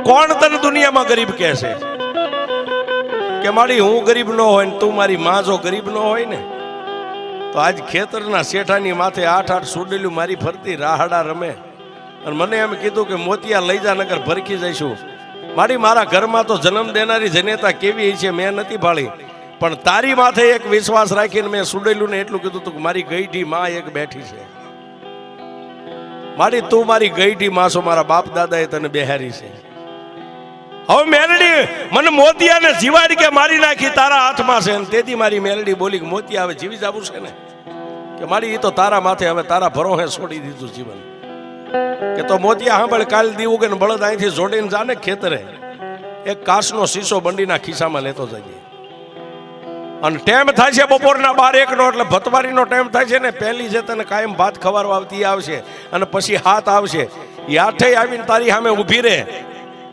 કોણ તને દુનિયામાં ગરીબ કહે છે કે મારી હું ગરીબ ન હોય ને તું મારી માં જો ગરીબ ન હોય ને તો આજ ખેતરના શેઠાની માથે 8-8 સુડેલું મારી ફરતી રાહડા રમે અને મને એમ કીધું કે મોતિયા લઈ જા નગર ભરખી જઈશું. મારા ઘરમાં તો જન્મ દેનારી જનેતા કેવી છે મેં નથી ભાળી, પણ તારી માથે એક વિશ્વાસ રાખીને મેં સુડેલું ને એટલું કીધું તું કે મારી ગઈઢી માં એક બેઠી છે. તું મારી ગઈઢી માં છો, મારા બાપ દાદાએ તને બેહારી છે. હવે મેલડી મને મોતિયાને જીવાડી કે મારી નાખી તારા હાથમાં છે. તેથી મારી મેલડી બોલી કે મોતિયા હવે જીવી જવું છે ને કે મારી એ તો તારા માથે હવે તારા ભરોહે છોડી દીધું જીવન. કે તો મોતિયા સાંભળ, કાલ દીવું કે બળદ અહીંથી જોડીને જાને ખેતરે એક કાચનો શીશો બંડીના ખિસ્સામાં લેતો જઈએ. અને ટાઈમ થાય છે બપોરના 12-1 નો, એટલે ભતવારીનો ટાઈમ થાય છે ને. પહેલી જે તને કાયમ ભાત ખવારવા આવતી આવશે અને પછી હાથ આવશે. એ આઠે આવીને તારી સામે ઊભી રહે